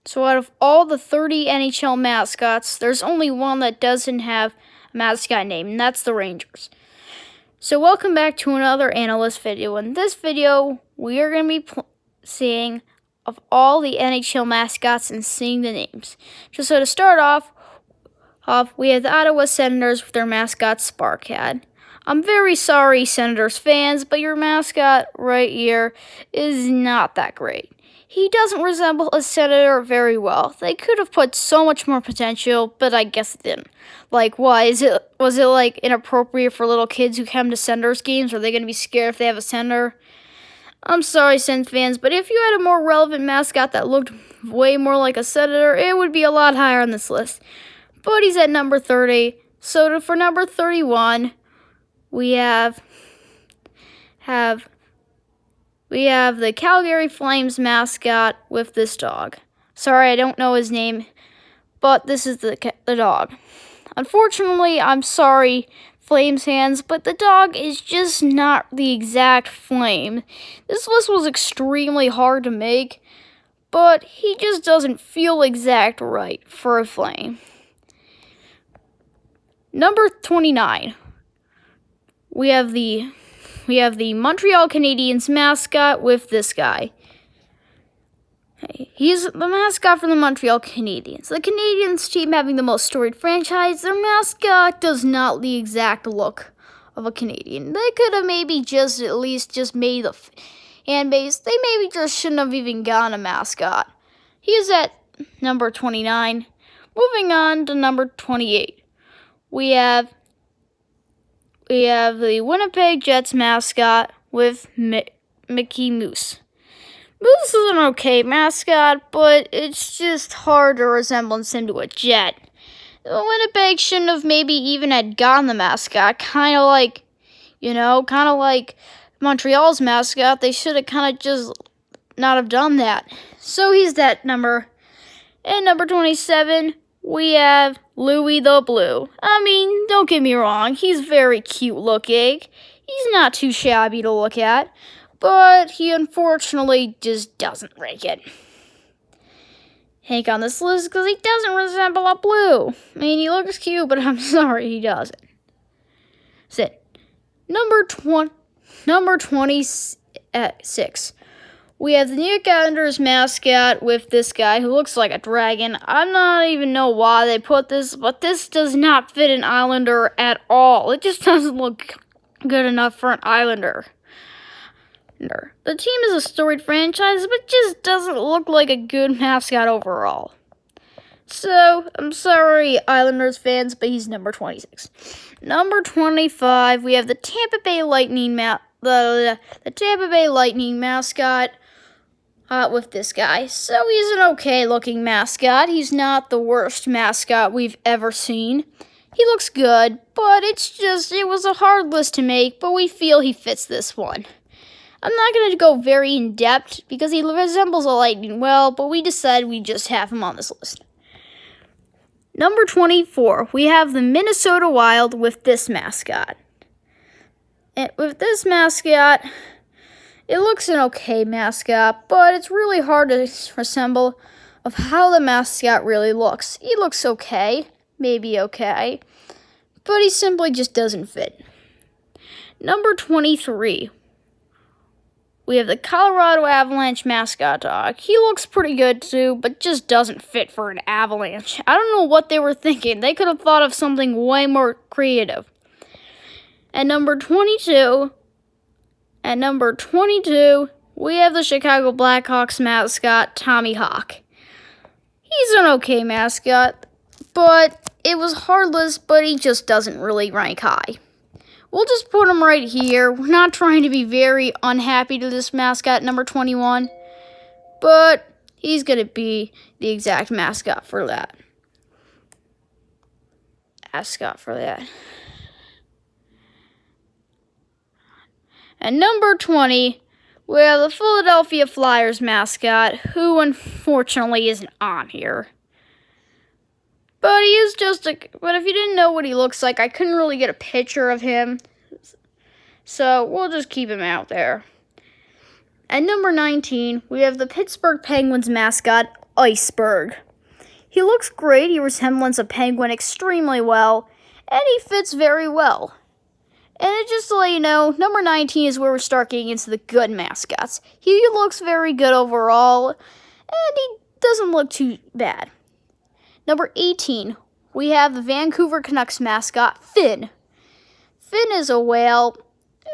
So out of all the 30 NHL mascots, there's only one that doesn't have a mascot name, and that's the Rangers. So welcome back to another analyst video. In this video, we are going to be seeing of all the NHL mascots and seeing the names. So to start off, we have the Ottawa Senators with their mascot Sparkcat. I'm very sorry, Senators fans, but your mascot right here is not that great. He doesn't resemble a senator very well. They could have put so much more potential, but I guess it didn't. Like, why? Was it like inappropriate for little kids who come to Senators games? Are they going to be scared if they have a senator? I'm sorry, Sens fans, but if you had a more relevant mascot that looked way more like a senator, it would be a lot higher on this list. But he's at number 30. So for number 31, we have the Calgary Flames mascot with this dog. Sorry, I don't know his name, but this is the dog. Unfortunately, I'm sorry, Flames fans, but the dog is just not the exact Flame. This list was extremely hard to make, but he just doesn't feel exact right for a Flame. Number 29, we have the Montreal Canadiens mascot with this guy. He's the mascot for the Montreal Canadiens. The Canadiens team having the most storied franchise, their mascot does not the exact look of a Canadian. They could have maybe at least made the fan base. They maybe just shouldn't have even gotten a mascot. He is at number 29. Moving on to number 28. We have the Winnipeg Jets mascot with Mickey Mouse. Moose is an okay mascot, but it's just hard to resemble him to a Jet. Winnipeg shouldn't have maybe even had gotten the mascot, kind of like Montreal's mascot. They should have kind of just not have done that. So he's that number. And number 27, we have Loui the Blue. I mean, don't get me wrong, he's very cute looking. He's not too shabby to look at, but he unfortunately just doesn't rank it. Hank on this list because he doesn't resemble a blue. I mean, he looks cute, but I'm sorry, he doesn't. Sit. Number 26. We have the New York Islanders mascot with this guy who looks like a dragon. I'm not even know why they put this, but this does not fit an Islander at all. It just doesn't look good enough for an Islander. The team is a storied franchise, but just doesn't look like a good mascot overall. So, I'm sorry, Islanders fans, but he's number 26. Number 25, we have the Tampa Bay Lightning the Tampa Bay Lightning mascot with this guy. So he's an okay-looking mascot. He's not the worst mascot we've ever seen. He looks good, but it was a hard list to make, but we feel he fits this one. I'm not going to go very in-depth because he resembles a Lightning well, but we decided we'd just have him on this list. Number 24, we have the Minnesota Wild with this mascot. And with this mascot, it looks an okay mascot, but it's really hard to resemble of how the mascot really looks. He looks okay, maybe okay, but he simply just doesn't fit. Number 23, we have the Colorado Avalanche mascot dog. He looks pretty good too, but just doesn't fit for an Avalanche. I don't know what they were thinking. They could have thought of something way more creative. At number 22, we have the Chicago Blackhawks mascot, Tommy Hawk. He's an okay mascot, but it was heartless, but he just doesn't really rank high. We'll just put him right here. We're not trying to be very unhappy to this mascot, number 21, but he's going to be the exact mascot for that. At number 20, we have the Philadelphia Flyers mascot, who unfortunately isn't on here. But he is but if you didn't know what he looks like, I couldn't really get a picture of him. So we'll just keep him out there. At number 19, we have the Pittsburgh Penguins mascot, Iceberg. He looks great, he resembles a penguin extremely well, and he fits very well. And just to let you know, number 19 is where we start getting into the good mascots. He looks very good overall, and he doesn't look too bad. Number 18, we have the Vancouver Canucks mascot, Finn. Finn is a whale,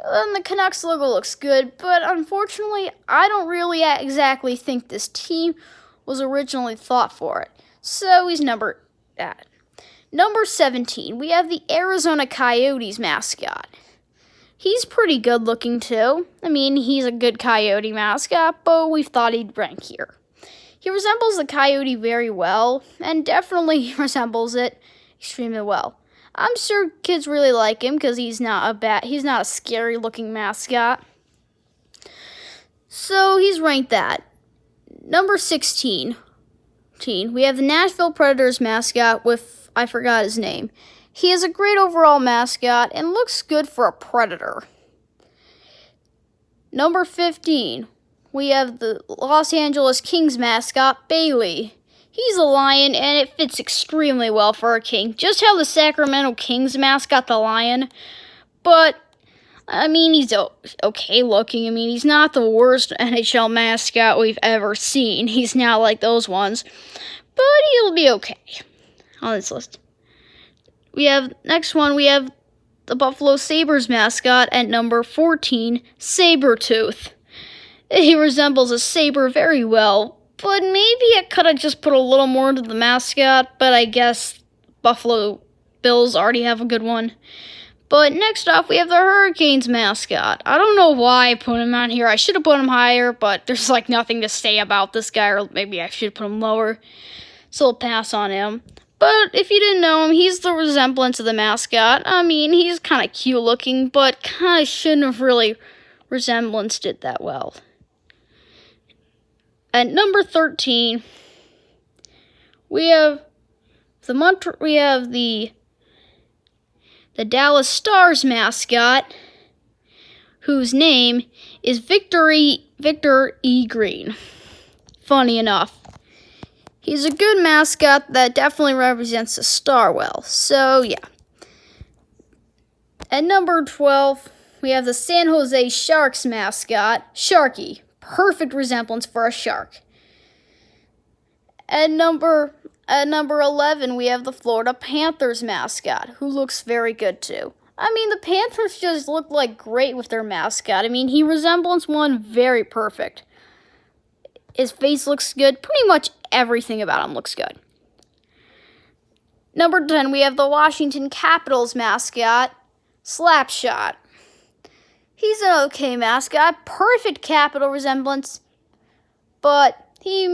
and the Canucks logo looks good, but unfortunately, I don't really exactly think this team was originally thought for it. So he's number 17, we have the Arizona Coyotes mascot. He's pretty good looking too. I mean, he's a good Coyote mascot, but we thought he'd rank here. He resembles the Coyote very well, and definitely resembles it extremely well. I'm sure kids really like him because he's not a scary looking mascot. So he's ranked that. Number 16, we have the Nashville Predators mascot with, I forgot his name. He is a great overall mascot and looks good for a Predator. Number 15, we have the Los Angeles Kings mascot, Bailey. He's a lion, and it fits extremely well for a king. Just how the Sacramento Kings mascot, the lion. But, I mean, he's okay looking. I mean, he's not the worst NHL mascot we've ever seen. He's not like those ones. But he'll be okay on this list. Next one, we have the Buffalo Sabres mascot at number 14, Sabretooth. He resembles a saber very well, but maybe I could have just put a little more into the mascot, but I guess Buffalo Bills already have a good one. But next off, we have the Hurricanes mascot. I don't know why I put him on here. I should have put him higher, but there's like nothing to say about this guy, or maybe I should put him lower. So I'll pass on him. But if you didn't know him, he's the resemblance of the mascot. I mean, he's kind of cute looking, but kind of shouldn't have really resemblanced it that well. At number 13, we have the Dallas Stars mascot, whose name is Victor E. Green. Funny enough. He's a good mascot that definitely represents the star well. So, yeah. At number 12, we have the San Jose Sharks mascot, Sharky. Perfect resemblance for a shark. At number 11, we have the Florida Panthers mascot, who looks very good too. I mean, the Panthers just look like great with their mascot. I mean, he resembles one very perfect. His face looks good. Pretty much everything about him looks good. Number 10, we have the Washington Capitals mascot, Slapshot. He's an okay mascot. Perfect Capital resemblance. But he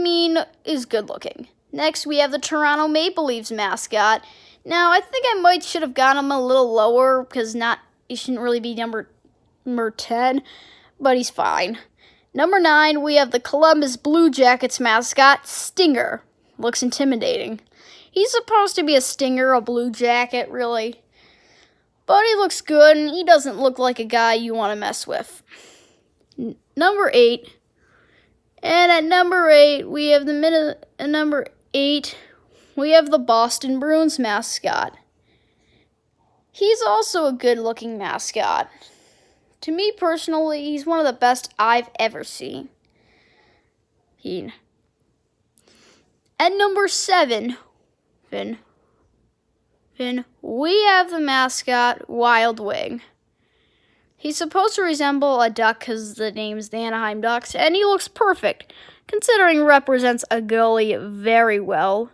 is good looking. Next, we have the Toronto Maple Leafs mascot. Now, I think I should have got him a little lower because he shouldn't really be number 10, but he's fine. Number 9, we have the Columbus Blue Jackets mascot, Stinger. Looks intimidating. He's supposed to be a Stinger, a Blue Jacket, really. But he looks good, and he doesn't look like a guy you want to mess with. Number 8. And at number 8, we have the Boston Bruins mascot. He's also a good-looking mascot. To me, personally, he's one of the best I've ever seen. At number 7, we have the mascot, Wild Wing. He's supposed to resemble a duck because the name's the Anaheim Ducks, and he looks perfect, considering he represents a goalie very well.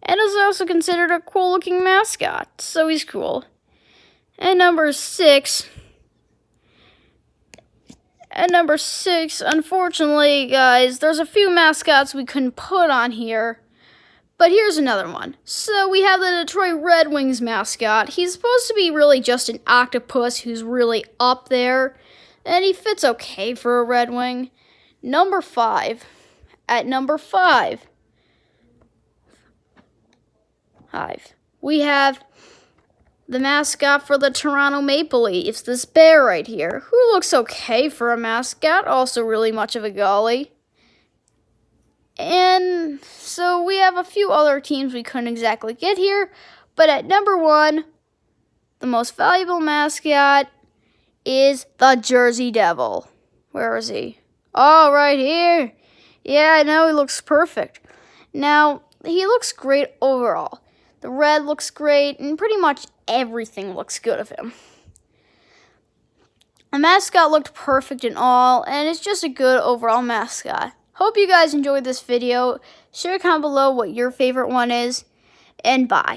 And is also considered a cool-looking mascot, so he's cool. At number 6, unfortunately, guys, there's a few mascots we couldn't put on here. But here's another one. So we have the Detroit Red Wings mascot. He's supposed to be really just an octopus who's really up there. And he fits okay for a Red Wing. Number 5. At number 5, we have the mascot for the Toronto Maple Leafs, this bear right here, who looks okay for a mascot, also really much of a goalie. And so we have a few other teams we couldn't exactly get here. But at number 1, the most valuable mascot is the Jersey Devil. Where is he? Oh, right here. Yeah, I know, he looks perfect. Now, he looks great overall. The red looks great, and pretty much everything looks good of him. The mascot looked perfect in all, and it's just a good overall mascot. Hope you guys enjoyed this video. Share a comment below what your favorite one is, and bye.